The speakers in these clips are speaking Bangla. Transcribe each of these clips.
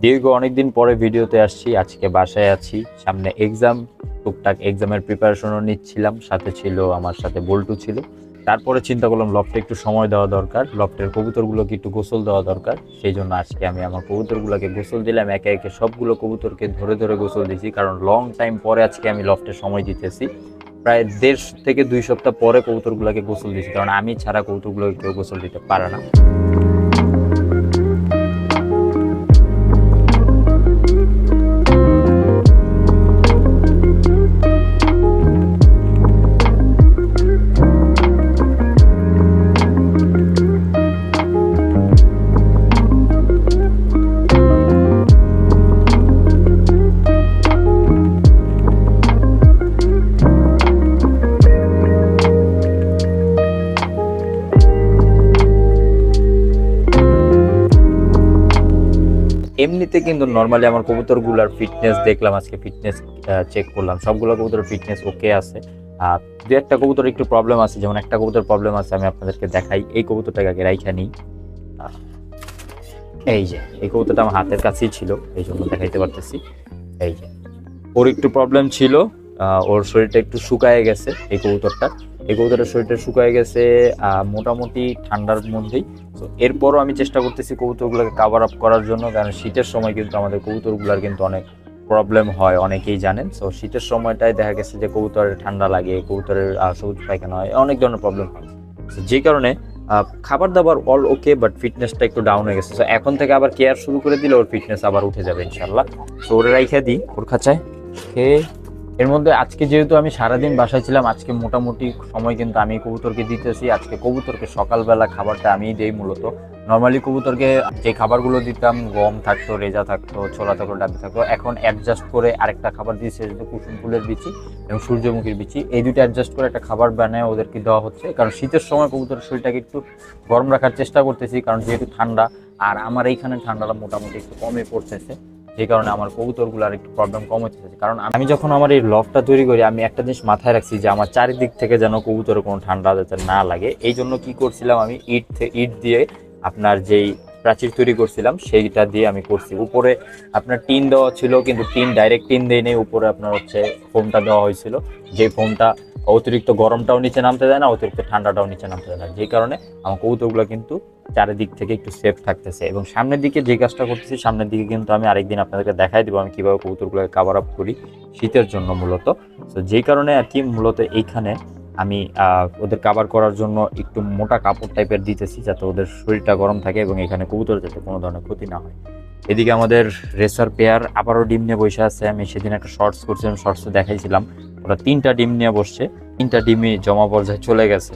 দীর্ঘ অনেকদিন পরে ভিডিওতে আসছি। আজকে বাসায় আছি, সামনে এক্সাম, টুকটাক এক্সামের প্রিপারেশনও নিচ্ছিলাম, সাথে ছিল আমার সাথে বল্টু ছিল। তারপরে চিন্তা করলাম লফটে একটু সময় দেওয়া দরকার, লফটের কবুতরগুলোকে একটু গোসল দেওয়া দরকার। সেই জন্য আজকে আমি আমার কবুতরগুলোকে গোসল দিলাম, একে একে সবগুলো কবুতরকে ধরে ধরে গোসল দিয়েছি, কারণ লং টাইম পরে আজকে আমি লফটে সময় দিতেছি। প্রায় 1.5 থেকে 2 সপ্তাহ পরে কবুতরগুলোকে গোসল দিয়েছি, কারণ আমি ছাড়া কবুতরগুলোকে কেউ গোসল দিতে পারে না। এমনিতে কিন্তু নর্মালি আমার কবুতরগুলোর ফিটনেস দেখলাম, আজকে ফিটনেস চেক করলাম, সবগুলো কবুতরের ফিটনেস ওকে আছে। দু একটা কবুতর একটু প্রবলেম আছে, যেমন একটা কবুতর প্রবলেম আছে, আমি আপনাদেরকে দেখাই। এই কবুতরটাকে আগে রাইখা নিই। এই যে এই কবুতরটা আমার হাতের কাছেই ছিল, এই জন্য দেখাইতে পারতেছি। এই যে ওর একটু প্রবলেম ছিল, ওর শরীরটা একটু শুকায় গেছে। এই কবুতরের শরীরটা শুকায় গেছে মোটামুটি ঠান্ডার মধ্যেই। তো এরপরও আমি চেষ্টা করতেছি কবুতরগুলোকে কাভার আপ করার জন্য, কারণ শীতের সময় কিন্তু আমাদের কবুতরগুলোর কিন্তু অনেক প্রবলেম হয়, অনেকেই জানেন। সো শীতের সময়টায় দেখা গেছে যে কবুতরের ঠান্ডা লাগে, কবুতরের সবুজ পায়খানা হয়, অনেক ধরনের প্রবলেম হয়। যে কারণে খাবার দাবার অল ওকে, বাট ফিটনেসটা একটু ডাউন হয়ে গেছে। তো এখন থেকে আবার কেয়ার শুরু করে দিলে ওর ফিটনেস আবার উঠে যাবে ইনশাল্লাহ। তো ওরে রাইখা দিই ওর খাঁচায়। এর মধ্যে আজকে যেহেতু আমি সারাদিন বাসায় ছিলাম, আজকে মোটামুটি সময় কিন্তু আমি কবুতরকে দিতেছি। আজকে কবুতরকে সকালবেলা খাবারটা আমিই দেই মূলত। নর্মালি কবুতরকে যে খাবারগুলো দিতাম, গম থাকতো, রেজা থাকতো, ছোলা থাকতো, ডাবি থাকতো, এখন অ্যাডজাস্ট করে আরেকটা খাবার দিয়েছে, যেটা কুসুম ফুলের বিচি এবং সূর্যমুখীর বিচি। এই দুটো অ্যাডজাস্ট করে একটা খাবার বানায় ওদেরকে দেওয়া হচ্ছে, কারণ শীতের সময় কবুতরের শরীরটাকে একটু গরম রাখার চেষ্টা করতেছি, কারণ যেহেতু ঠান্ডা, আর আমার এইখানে ঠান্ডাটা মোটামুটি একটু কমে পড়তেছে। যে কারণে আমার কবুতরগুলো আর একটু প্রবলেম কম হচ্ছে। কারণ আমি যখন আমার এই লফটা তৈরি করি, আমি একটা জিনিস মাথায় রাখছি যে আমার চারিদিক থেকে যেন কবুতরের কোনো ঠান্ডা যাতে না লাগে। এই জন্য কি করছিলাম, আমি ইট দিয়ে আপনার যেই প্রাচীর তৈরি করছিলাম সেইটা দিয়ে আমি করছি। উপরে আপনার টিন দেওয়া ছিল, কিন্তু ডাইরেক্ট টিন দিয়ে নেই, উপরে আপনার হচ্ছে ফোমটা দেওয়া হয়েছিল, যে ফোমটা অতিরিক্ত গরমটাও নিচে নামতে দেয় না, অতিরিক্ত ঠান্ডাটাও নিচে নামতে দেয় না। যে কারণে আমার কবুতরগুলো কিন্তু চারিদিক থেকে একটু সেফ থাকতেছে। এবং সামনের দিকে যে কাজটা করতেছি, সামনের দিকে কিন্তু আমি আরেকদিন আপনাদেরকে দেখাই দেবো আমি কিভাবে কবুতরগুলোকে কাভার আপ করি শীতের জন্য মূলত। তো যেই কারণে আর কি মূলত এইখানে আমি ওদের কাভার করার জন্য একটু মোটা কাপড় টাইপের দিতেছি, যাতে ওদের শরীরটা গরম থাকে এবং এখানে কবুতর যাতে কোনো ধরনের ক্ষতি না হয়। এদিকে আমাদের রেসার পেয়ার আবারও ডিম নিয়ে বসে আছে। আমি সেদিন একটা শর্টস করছিলাম, শর্টসে দেখাইছিলাম ওরা 3টা ডিম নিয়ে বসছে, 3টা ডিমই জমা পর্যায়ে চলে গেছে।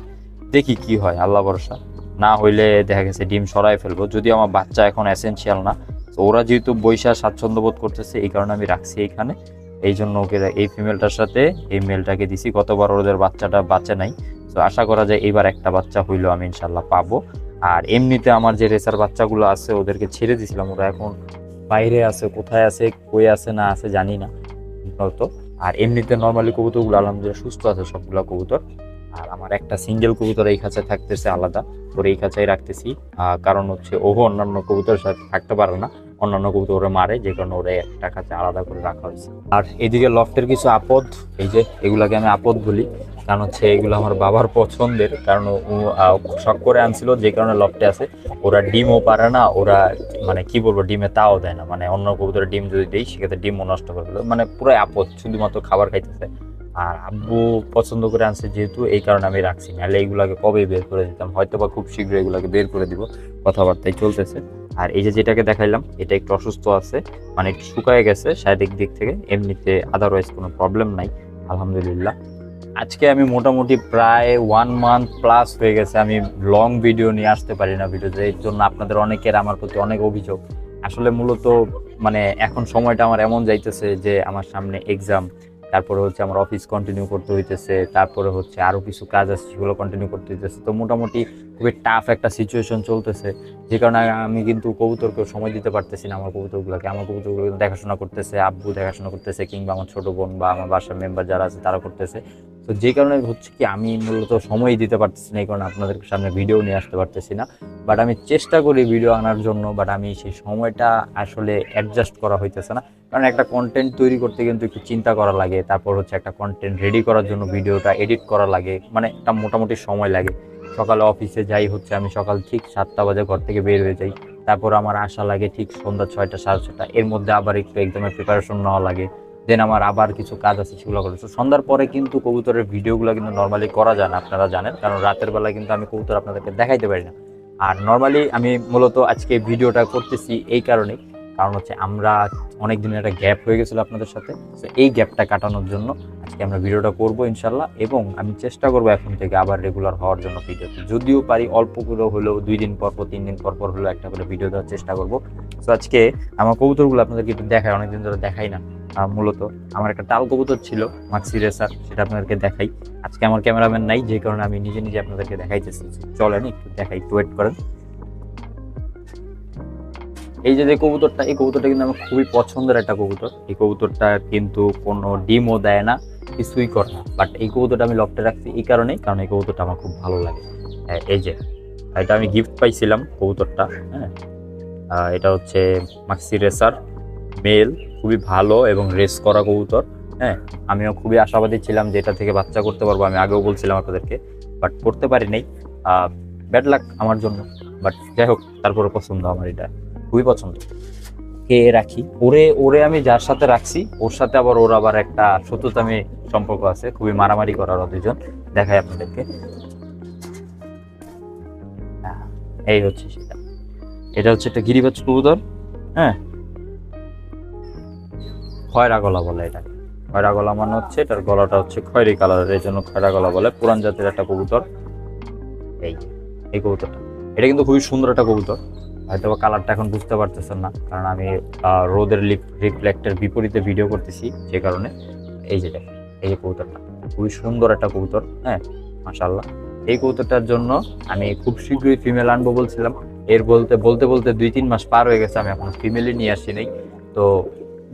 দেখি কি হয়, আল্লাহ ভরসা। না হইলে দেখা গেছে ডিম সরাই ফেলবো, যদি আমার বাচ্চা এখন এসেনশিয়াল না। তো ওরা যেহেতু বৈশা স্বাচ্ছন্দ্য বোধ করতেছে, এই কারণে আমি রাখছি এইখানে। এই জন্য ওকে এই ফিমেলটার সাথে এই মেলটাকে দিছি। গতবার ওদের বাচ্চাটা বাঁচে নাই, তো আশা করা যায় এইবার একটা বাচ্চা হইলেও আমি ইনশাল্লাহ পাবো। আর এমনিতে আমার যে রেসার বাচ্চাগুলো আছে ওদেরকে ছেড়ে দিছিলাম, ওরা এখন বাইরে আছে, কোথায় আছে, কই আছে না আছে জানি না হয়তো। আর এমনিতে নর্মালি কবুতরগুলো আলহামদুলিল্লাহ সুস্থ আছে সবগুলো কবুতর। আর আমার একটা সিঙ্গেল কবুতর এই খাঁচায় থাকতেছে আলাদা, ওর এই খাঁচায় রাখতেছি। কারণ হচ্ছে ও অন্যান্য কবুতরের সাথে থাকতে পারে না, অন্যান্য কবুতর ওরা মারে, যে কারণে ওরা একটা খাঁচায় আলাদা করে রাখা হয়েছে। আর এদিকে লফটের কিছু আপদ, এই যে এগুলাকে আমি আপদ বলি, কারণ হচ্ছে এগুলো আমার বাবার পছন্দের, কারণ ও শখ করে আনছিল, যে কারণে লফটে আছে। ওরা ডিমও পারে না, ওরা মানে কি বলবো, ডিমে তাও দেয় না, মানে অন্য কবুতরের ডিম যদি দেয় সেক্ষেত্রে ডিমও নষ্ট করে ফেলে, মানে পুরো আপদ, শুধুমাত্র খাবার খাইতেছে। আর আব্বু পছন্দ করে আনছে যেহেতু, এই কারণে আমি রাখছি, নাহলে এইগুলাকে কবেই বের করে দিতাম, হয়তো বা খুব শীঘ্রই এগুলাকে বের করে দিব, কথাবার্তাই চলতেছে। আর এই যে যেটাকে দেখাইলাম, এটা একটু অসুস্থ আছে, মানে একটু শুকায় গেছে শারীরিক দিক থেকে, এমনিতে আদারওয়াইজ কোনো প্রবলেম নাই আলহামদুলিল্লাহ। আজকে আমি মোটামুটি প্রায় 1 মান্থ প্লাস হয়ে গেছে আমি লং ভিডিও নিয়ে আসতে পারি না ভিডিওতে, এর জন্য আপনাদের অনেকের আমার প্রতি অনেক অভিযোগ। আসলে মূলত মানে এখন সময়টা আমার এমন যাইতেছে যে আমার সামনে এক্সাম, তারপরে হচ্ছে আমার অফিস কন্টিনিউ করতে হইতেছে, তারপরে হচ্ছে আরও কিছু কাজ আছে সেগুলো কন্টিনিউ করতে হইতেছে। তো মোটামুটি খুবই টাফ একটা সিচুয়েশন চলতেছে, যে কারণে আমি কিন্তু কবুতরকেও সময় দিতে পারতেছি না। আমার কবুতরগুলো দেখাশোনা করতেছে, আব্বু দেখাশোনা করতেছে, কিংবা আমার ছোট বোন বা আমার বাসার মেম্বার যারা আছে তারা করতেছে। তো যে কারণে হচ্ছে কি আমি মূলত সময়ই দিতে পারতেছি না, এই কারণে আপনাদের সামনে ভিডিও নিয়ে আসতে পারতেছি না। বাট আমি চেষ্টা করি ভিডিও আনার জন্য, বাট আমি সেই সময়টা আসলে অ্যাডজাস্ট করা হইতেছে না। কারণ একটা কন্টেন্ট তৈরি করতে কিন্তু একটু চিন্তা করা লাগে, তারপর হচ্ছে একটা কন্টেন্ট রেডি করার জন্য ভিডিওটা এডিট করা লাগে, মানে একটা মোটামুটি সময় লাগে। সকালে অফিসে যাই হচ্ছে আমি সকাল ঠিক 7টা বাজে ঘর থেকে বের হয়ে যাই, তারপর আমার আসা লাগে ঠিক সন্ধ্যা 6টা 6:30, এর মধ্যে আবার একটু এক্সামের প্রিপারেশন নেওয়া লাগে, দেন আমার আবার কিছু কাজ আছে সেগুলো করে। তো সন্ধ্যার পরে কিন্তু কবুতরের ভিডিওগুলো কিন্তু নর্মালি করা যায় না, আপনারা জানেন, কারণ রাতের বেলা কিন্তু আমি কবুতর আপনাদেরকে দেখাইতে পারি না। আর নর্মালি আমি মূলত আজকে ভিডিওটা করতেছি এই কারণেই, কারণ হচ্ছে আমরা অনেক দিনের একটা গ্যাপ হয়ে গেছিলো আপনাদের সাথে, তো এই গ্যাপটা কাটানোর জন্য আজকে আমরা ভিডিওটা করবো ইনশাল্লাহ। এবং আমি চেষ্টা করবো এখন থেকে আবার রেগুলার হওয়ার জন্য ভিডিওতে, যদিও পারি অল্প করে হলেও 2 দিন পর পর 3 দিন পর পর হলেও একটা করে ভিডিও দেওয়ার চেষ্টা করবো। তো আজকে আমার কবুতরগুলো আপনাদেরকে একটু দেখাই, অনেকদিন ধরে দেখাই না। মূলত আমার একটা টাল কবুতর ছিল মাক্সি রেসার, সেটা আপনাদেরকে দেখাই। আজকে আমার ক্যামেরাম্যান নাই, যে কারণে আমি নিজে নিজে আপনাদেরকে দেখাইতেছি। চলেন একটু দেখাই, একটু ওয়েট করেন। এই যে কবুতরটা, এই কবুতরটা কিন্তু আমার খুবই পছন্দের একটা কবুতর। এই কবুতরটা কিন্তু কোনো ডিমও দেয় না, কিছুই করে না, বাট এই কবুতরটা আমি লফটে রাখছি এই কারণেই, কারণ এই কবুতরটা আমার খুব ভালো লাগে। এই যে এটা আমি গিফট পাইছিলাম কবুতরটা, হ্যাঁ। এটা হচ্ছে মাক্সি রেসার মেল, খুবই ভালো এবং রেস করা কবুতর, হ্যাঁ। আমিও খুবই আশাবাদী ছিলাম যে এটা থেকে বাচ্চা করতে পারবো, আমি আগেও বলছিলাম আপনাদেরকে, বাট করতে পারি নাই। ব্যাড লাক আমার জন্য, বাট যাই হোক, তারপরে পছন্দ আমার, এটা খুবই পছন্দ। কে রাখি ওরে, ওরে আমি যার সাথে রাখছি ওর সাথে আবার ওর আবার একটা শত্রুতামি সম্পর্ক আছে, খুবই মারামারি করার দুজন। দেখাই আপনাদেরকে, এই হচ্ছে সেটা। এটা হচ্ছে একটা গিরিবাজ কবুতর, হ্যাঁ, খয়রা গলা বলে এটা। খয়রা গলা মানে হচ্ছে এটার গলাটা হচ্ছে খয়েরি কালারের, এই জন্য খয়রা গলা বলে। পুরান জাতের একটা কবুতর এই এই কবুতরটা। এটা কিন্তু খুবই সুন্দর একটা কবুতর, হয়তো কালারটা এখন বুঝতে পারতেছেন না, কারণ আমি রোদের রিফ্লেক্টের বিপরীতে ভিডিও করতেছি, যে কারণে। এই যে দেখেন, এই যে কবুতরটা খুবই সুন্দর একটা কবুতর, হ্যাঁ, মাশাআল্লাহ। এই কবুতরটার জন্য আমি খুব শীঘ্রই ফিমেল আনবো বলছিলাম, এর বলতে বলতে বলতে 2-3 মাস পার হয়ে গেছে, আমি এখন ফিমেলই নিয়ে আসি নাই। তো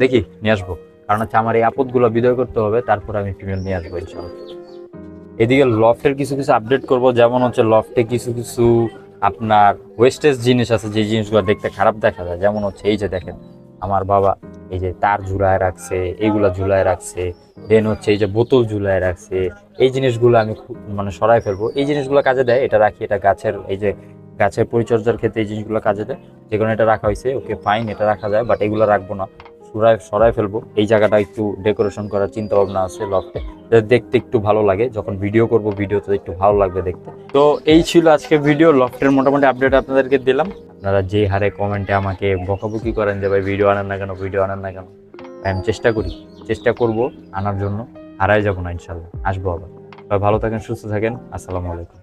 দেখি নিয়ে আসবো, কারণ হচ্ছে আমার এই আপদগুলো বিদায় করতে হবে, তারপর আমি ফিমেল নিয়ে আসবো ইনশাআল্লাহ। এদিকে লফটের কিছু কিছু আপডেট করব, যেমন হচ্ছে লফটে কিছু কিছু আপনার ওয়েস্টেজ জিনিস আছে, যে জিনিসগুলো দেখতে খারাপ দেখা যায়। যেমন হচ্ছে এই যে দেখেন, আমার বাবা এই যে তার ঝুলায় রাখছে, এইগুলা ঝুলায় রাখছে, দেন হচ্ছে এই যে বোতল ঝুলায় রাখছে। এই জিনিসগুলো আমি খুব মানে সরাই ফেলবো। এই জিনিসগুলো কাজে দেয়, এটা রাখি, এটা গাছের এই যে গাছের পরিচর্যার ক্ষেত্রে এই জিনিসগুলো কাজে দেয়, যে কারণে এটা রাখা হয়েছে। ওকে ফাইন, এটা রাখা যায়, বাট এগুলো রাখবো না, সরাই ফেলবো। এই জায়গাটা একটু ডেকোরেশন করার চিন্তা ভাবনা আছে লফটে, দেখতে একটু ভালো লাগে, যখন ভিডিও করব ভিডিওতে একটু ভালো লাগবে দেখতে। তো এই ছিল আজকে ভিডিও, লফটের মোটামুটি আপডেট আপনাদেরকে দিলাম। আপনারা যে হারে কমেন্টে আমাকে বকাবকি করেন যে ভাই ভিডিও আনেন না কেন, ভিডিও আনেন না কেন, আমি চেষ্টা করব আনার জন্য, হারাই যাব না ইনশাল্লাহ, আসবো আবার। ভালো থাকেন, সুস্থ থাকেন, আসসালামু আলাইকুম।